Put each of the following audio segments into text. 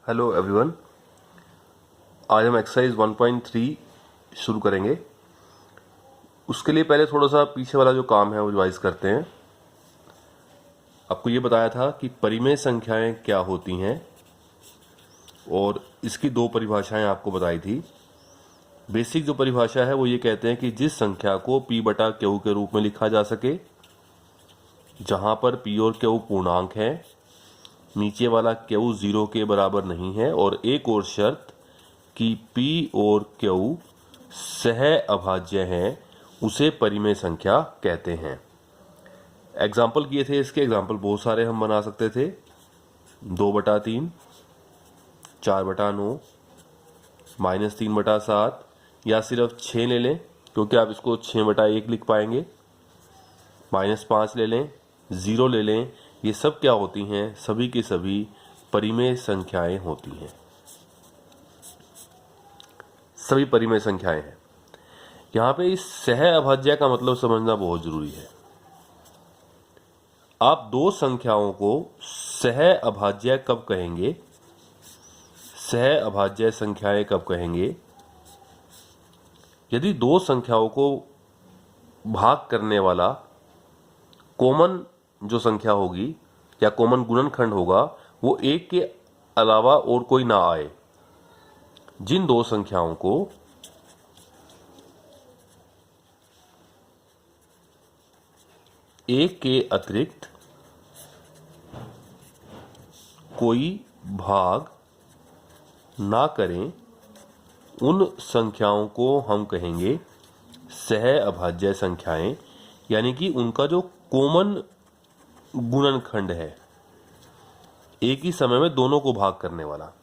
Hello everyone. आज हम exercise 1.3 शुरू करेंगे। उसके लिए पहले थोड़ा सा पीछे वाला जो काम है वो रिवाइज करते हैं। आपको ये बताया था कि परिमेय संख्याएं क्या होती हैं और इसकी दो परिभाषाएं आपको बताई थी। बेसिक जो परिभाषा है वो ये कहते हैं कि जिस संख्या को p बटा क्यू के रूप में लिखा जा सके, जहां पर p और q पूर्णांक है, नीचे वाला q 0 के बराबर नहीं है, और एक और शर्त कि p और q सह अभाज्य हैं, उसे परिमेय संख्या कहते हैं। एग्जाम्पल किए थे इसके, एग्जाम्पल बहुत सारे हम बना सकते थे। 2/3, 4/9, -3/7, या सिर्फ 6 ले लें क्योंकि आप इसको 6/1 लिख पाएंगे। -5 ले लें, 0 ले लें। ये सब क्या होती हैं? सभी की सभी परिमेय संख्याएं होती हैं। सभी परिमेय संख्याएं हैं। यहां पे इस सह अभाज्य का मतलब समझना बहुत जरूरी है। आप दो संख्याओं को सह अभाज्य कब कहेंगे? सह अभाज्य संख्याएं कब कहेंगे? यदि दो संख्याओं को भाग करने वाला कॉमन जो संख्या होगी या कॉमन गुणनखंड होगा वो एक के अलावा और कोई ना आए। जिन दो संख्याओं को एक के अतिरिक्त कोई भाग ना करें, उन संख्याओं को हम कहेंगे सह अभाज्य संख्याएं, यानी कि उनका जो कॉमन गुणनखंड है, एक ही समय में दोनों को भाग करने वाला।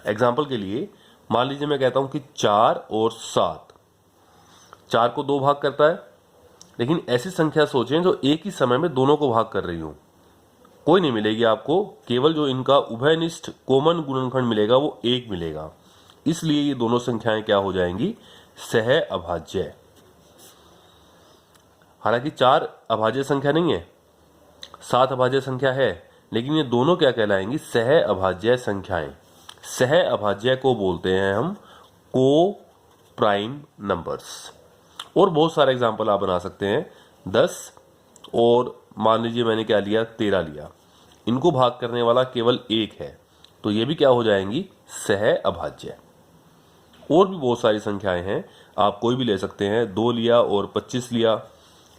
एग्जाम्पल के लिए मान लीजिए मैं कहता हूं कि 4 और 7, 4 को 2 भाग करता है, लेकिन ऐसी संख्या सोचें जो एक ही समय में दोनों को भाग कर रही हो। कोई नहीं मिलेगी आपको, केवल जो इनका उभयनिष्ठ कॉमन गुणनखंड मिलेगा वो 1 मिलेगा। इसलिए ये दोनों संख्याएं क्या हो जाएंगी? सह अभाज्य। हालांकि 4 अभाज्य संख्या नहीं है, 7 अभाज्य संख्या है, लेकिन ये दोनों क्या कहलाएंगी? सह अभाज्य संख्याएं। सह अभाज्य को बोलते हैं हम को प्राइम नंबर्स। और बहुत सारे एग्जाम्पल आप बना सकते हैं। 10 और मान लीजिए मैंने क्या लिया? 13 लिया। इनको भाग करने वाला केवल 1 है, तो ये भी क्या हो जाएंगी? सह अभाज्य। और भी बहुत सारी संख्याएं हैं, आप कोई भी ले सकते हैं। 2 लिया और 25 लिया,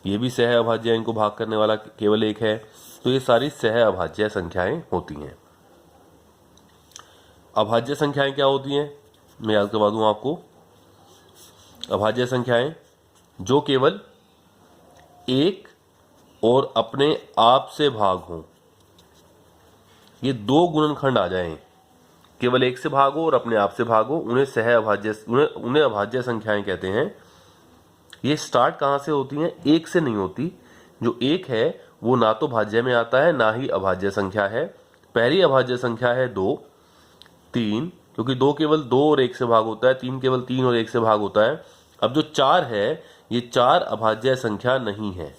ये भी सह अभाज्य, इनको भाग करने वाला केवल 1 है। तो ये सारी सह अभाज्य संख्याएं होती हैं। अभाज्य संख्याएं क्या होती हैं? मैं याद करवा दूं आपको। अभाज्य संख्याएं जो केवल 1 और अपने आप से भाग हों, ये दो गुणनखंड आ जाएं, केवल 1 से भाग हो और अपने आप से भाग हो, उन्हें सह अभाज्य, उन्हें अभाज्य संख्याएं कहते हैं। ये स्टार्ट कहां से होती हैं? 1 से नहीं होती। जो 1 है वो ना तो भाज्य में आता है ना ही अभाज्य संख्या है। पहली अभाज्य संख्या है 2, 3, क्योंकि 2 केवल 2 और 1 से भाग होता है, 3 केवल 3 और 1 से भाग होता है। अब जो 4 है ये 4 अभाज्य संख्या नहीं है,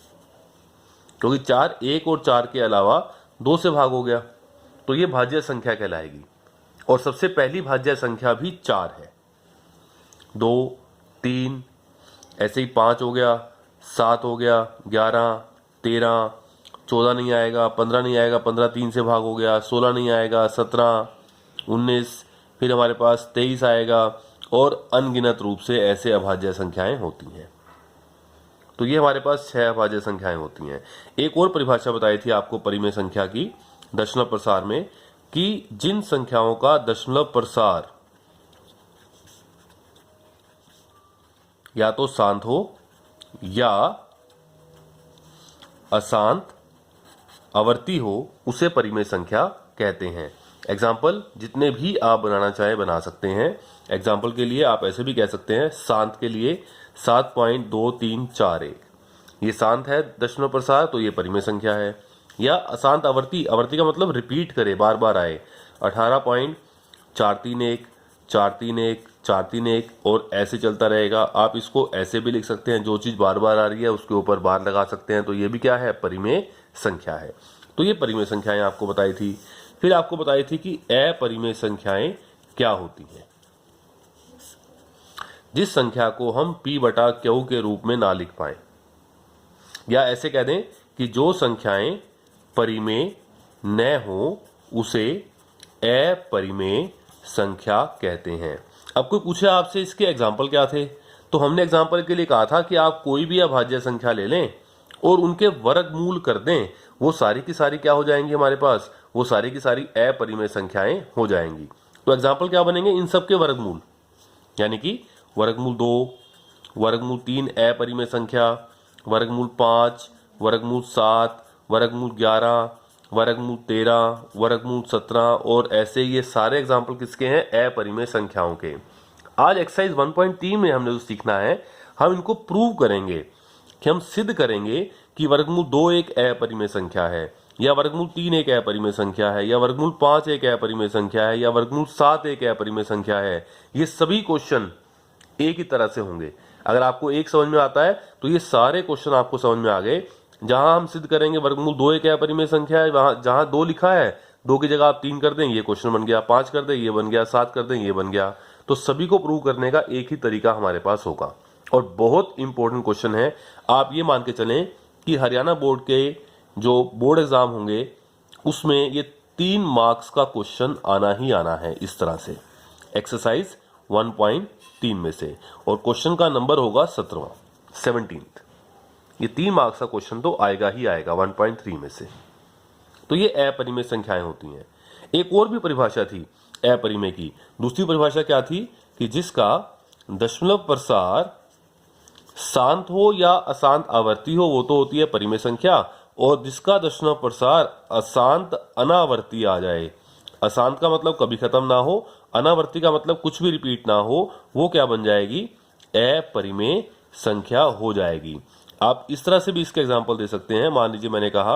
क्योंकि 4 1 और 4 के अलावा 2 से भाग हो गया, तो ये भाज्य संख्या कहलाएगी। और सबसे पहली भाज्य संख्या भी 4 है। 2, 3, ऐसे ही 5 हो गया, 7 हो गया, 11, 13, 14 नहीं आएगा, 15 नहीं आएगा, 15 3 से भाग हो गया, 16 नहीं आएगा, 17, 19, फिर हमारे पास 23 आएगा, और अनगिनत रूप से ऐसे अभाज्य संख्याएं होती हैं। तो ये हमारे पास 6 अभाज्य संख्याएं होती हैं। एक और परिभाषा बताई थी आपको परिमेय संख्या की दशमलव प्रसार में, कि जिन संख्याओं का दशमलव प्रसार या तो शांत हो या अशांत आवर्ती हो, उसे परिमेय संख्या कहते हैं। एग्जाम्पल जितने भी आप बनाना चाहे बना सकते हैं। एग्जाम्पल के लिए आप ऐसे भी कह सकते हैं, शांत के लिए 7.2341, ये शांत है दशमलव प्रसार, तो ये परिमेय संख्या है। या अशांत आवर्ती, आवर्ती का मतलब रिपीट करे, बार बार आए, 18.431, 431, 431, और ऐसे चलता रहेगा। आप इसको ऐसे भी लिख सकते हैं, जो चीज बार बार आ रही है उसके ऊपर बार लगा सकते हैं, तो ये भी क्या है? परिमेय संख्या है। तो ये परिमेय संख्याएं आपको बताई थी। फिर आपको बताई थी कि अपरिमेय संख्याएं क्या होती हैं। जिस संख्या को हम p बटा q के रूप में ना लिख पाए, या ऐसे कह दें कि जो संख्याएं परिमेय न हो उसे अपरिमेय संख्या कहते हैं। अब कोई पूछे आपसे इसके एग्जाम्पल क्या थे, तो हमने एग्जाम्पल के लिए कहा था कि आप कोई भी अभाज्य संख्या ले लें और उनके वर्गमूल कर दें, वो सारी की सारी क्या हो जाएंगी हमारे पास, वो सारी की सारी अपरिमेय संख्याएं हो जाएंगी। तो एग्जाम्पल क्या बनेंगे, इन सब के वर्गमूल, यानी कि वर्गमूल 2, वर्गमूल 3 अपरिमेय संख्या, वर्गमूल 5, वर्गमूल 7, वर्गमूल 11, वर्गमूल 13, वर्गमूल 17 और ऐसे ये सारे एग्जाम्पल किसके हैं, अपरिमेय संख्याओं के। आज एक्सरसाइज 1.3 में हमने जो सीखना है, हम इनको प्रूव करेंगे कि हम सिद्ध करेंगे कि वर्गमूल 2 एक अपरिमेय संख्या है, या वर्गमूल 3 एक अपरिमेय संख्या है, या वर्गमूल 5 एक अपरिमेय संख्या है, या वर्गमूल 7 एक अपरिमेय संख्या है। ये सभी क्वेश्चन एक ही तरह से होंगे। अगर आपको एक समझ में आता है तो ये सारे क्वेश्चन आपको समझ में आ गए। जहां हम सिद्ध करेंगे वर्गमूल 2 एक अपरिमेय संख्या है, वहां जहां 2 लिखा है, 2 की जगह आप 3 कर दें, ये क्वेश्चन बन गया, 5 कर दें, ये बन गया, 7 कर दें, ये बन गया। तो सभी को प्रूव करने का एक ही तरीका हमारे पास होगा और बहुत इंपॉर्टेंट क्वेश्चन है। आप ये मान के चलें कि हरियाणा बोर्ड के जो बोर्ड एग्जाम होंगे उसमें ये 3 मार्क्स का क्वेश्चन आना ही आना है, इस तरह से एक्सरसाइज 1.3 में से, और क्वेश्चन का नंबर होगा 17th। ये 3 मार्क्स का क्वेश्चन तो आएगा ही आएगा 1.3 में से। तो ये अपरिमेय संख्याएं होती हैं। एक और भी परिभाषा थी अपरिमेय की, दूसरी परिभाषा क्या थी कि जिसका दशमलव प्रसार शांत हो या अशांत आवर्ती हो वो तो होती है परिमेय संख्या, और जिसका दशमलव प्रसार अशांत अनावर्ती आ जाए, अशांत का मतलब कभी खत्म ना हो, अनावर्ती का मतलब कुछ भी रिपीट ना हो, वो क्या बन जाएगी, अपरिमेय संख्या हो जाएगी। आप इस तरह से भी इसके एग्जांपल दे सकते हैं। मान लीजिए मैंने कहा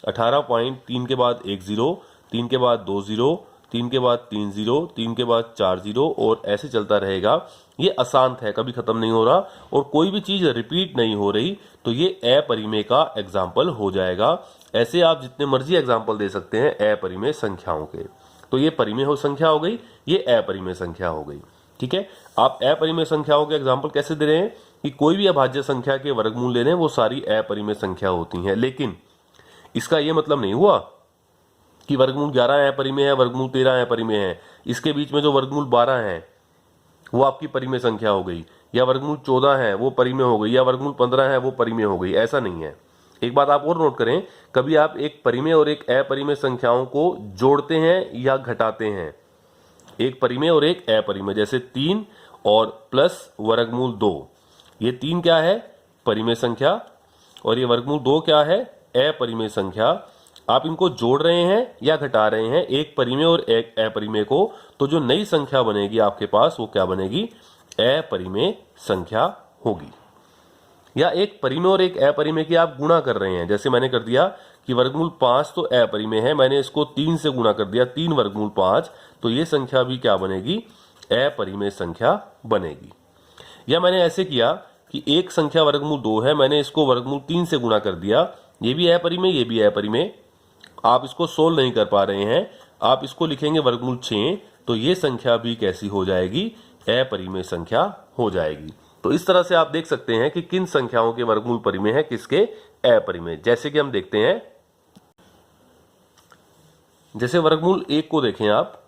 18.3 के बाद 1 0, 3 के बाद 2 0, 3 के बाद 3 0, 3 के बाद 4 0 और ऐसे चलता रहेगा। ये अशांत है, कभी खत्म नहीं हो रहा और कोई भी चीज रिपीट नहीं हो रही, तो ये अपरिमेय का एग्जाम्पल हो जाएगा। ऐसे आप जितने मर्जी एग्जाम्पल दे सकते हैं अपरिमेय संख्याओं के। तो ये परिमेय हो संख्या हो गई, ये अपरिमेय संख्या हो गई। ठीक है, आप अपरिमेय संख्याओं के एग्जाम्पल कैसे दे रहे हैं कि कोई भी अभाज्य संख्या के वर्गमूल ले रहे हैं, वो सारी अपरिमेय संख्या होती हैं। लेकिन इसका यह मतलब नहीं हुआ कि वर्गमूल 11 अपरिमेय है, वर्गमूल 13 अपरिमेय है, इसके बीच में जो वर्गमूल 12 है वो आपकी परिमेय संख्या हो गई, या वर्गमूल 14 है वो परिमेय हो गई, या वर्गमूल 15 है वो परिमेय हो गई। ऐसा नहीं है। एक बात आप और नोट करें, कभी आप एक परिमेय और एक अपरिमेय संख्याओं को जोड़ते हैं या घटाते हैं, एक परिमेय और एक अपरिमेय, जैसे 3 और प्लस वर्गमूल 2, ये 3 क्या है, परिमेय संख्या, और ये वर्गमूल 2 क्या है, अपरिमेय संख्या। आप इनको जोड़ रहे हैं या घटा रहे हैं, एक परिमेय और एक अपरिमेय को, तो जो नई संख्या बनेगी आपके पास वो क्या बनेगी, अपरिमेय संख्या होगी। या एक परिमेय और एक अपरिमेय की आप गुणा कर रहे हैं, जैसे मैंने कर दिया कि वर्गमूल 5 तो अपरिमेय है, मैंने इसको 3 से गुणा कर दिया, 3 वर्गमूल 5, तो ये संख्या भी क्या बनेगी, अपरिमेय संख्या बनेगी। या मैंने ऐसे किया कि एक संख्या वर्गमूल 2 है, मैंने इसको वर्गमूल 3 से गुणा कर दिया, ये भी अपरिमेय, ये भी अपरिमेय। आप इसको सोल्व नहीं कर पा रहे हैं, आप इसको लिखेंगे वर्गमूल 6, तो ये संख्या भी कैसी हो जाएगी, अपरिमेय संख्या हो जाएगी। तो इस तरह से आप देख सकते हैं कि किन संख्याओं के वर्गमूल परिमेय है, किसके अपरिमेय। जैसे कि हम देखते हैं, जैसे वर्गमूल 1 को देखें आप,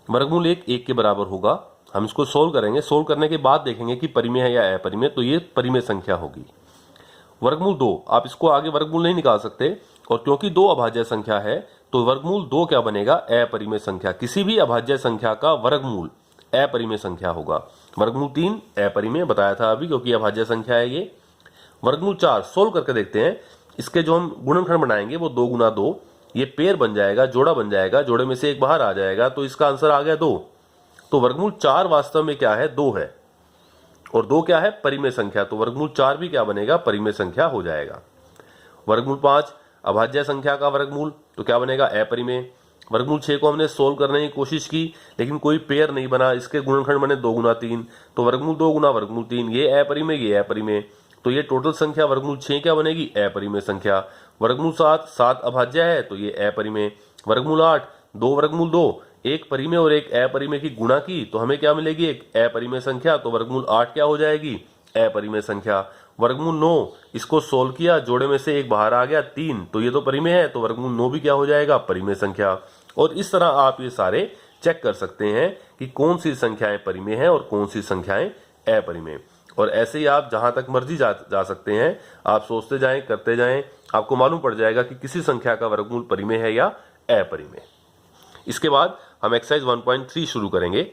वर्गमूल 1 के बराबर होगा। हम इसको सोल्व करेंगे, सोल्व करने के बाद देखेंगे कि परिमेय है या अपरिमेय, तो ये परिमेय संख्या होगी। वर्गमूल 2, आप इसको आगे वर्गमूल नहीं निकाल सकते, और क्योंकि 2 अभाज्य संख्या है तो वर्गमूल 2 क्या बनेगा, अपरिमेय संख्या। किसी भी अभाज्य संख्या का वर्गमूल अपरिमेय संख्या होगा। वर्गमूल 3 अपरिमेय बताया था अभी, क्योंकि अभाज्य संख्या है ये। वर्गमूल 4 सोल्व करके देखते हैं, इसके जो हम गुणनखंड बनाएंगे वो 2 गुना 2, ये पेयर बन जाएगा, जोड़ा बन जाएगा, जोड़े में से एक बाहर आ जाएगा, तो इसका आंसर आ गया 2। तो वर्गमूल 4 वास्तव में क्या है, 2 है, और 2 क्या है, परिमेय संख्या, तो वर्गमूल 4 भी क्या बनेगा, परिमेय संख्या हो जाएगा। वर्गमूल 5 अभाज्य संख्या का वर्गमूल, तो क्या बनेगा, अपरिमेय। वर्गमूल 6 को हमने सोल्व करने की कोशिश की, लेकिन कोई पेयर नहीं बना, इसके गुणनखंड बने 2 गुना 3, तो वर्गमूल 2 गुना वर्गमूल 3, ये अपरिमेय, ये अपरिमेय, तो ये टोटल संख्या वर्गमूल 6 क्या बनेगी, अपरिमेय संख्या। वर्गमूल 7 अभाज्य है, तो ये अपरिमेय। वर्गमूल 8 2 वर्गमूल 2, एक परिमेय और एक अपरिमेय की गुणा की तो हमें क्या मिलेगी, एक अपरिमेय संख्या, तो वर्गमूल 8 क्या हो जाएगी, अपरिमेय संख्या। वर्गमूल 9, इसको सोल्व किया, जोड़े में से एक बाहर आ गया 3, तो ये तो परिमेय है, तो वर्गमूल 9 भी क्या हो जाएगा, परिमेय संख्या। और इस तरह आप ये सारे चेक कर सकते हैं कि कौन सी संख्याएं परिमेय हैं और कौन सी संख्याएं अपरिमेय। और ऐसे ही आप जहां तक मर्जी जा सकते हैं, आप सोचते जाएं, करते जाएं, आपको मालूम पड़ जाएगा कि किसी संख्या का वर्गमूल परिमेय है या अपरिमेय। इसके बाद हम एक्सरसाइज 1.3 शुरू करेंगे।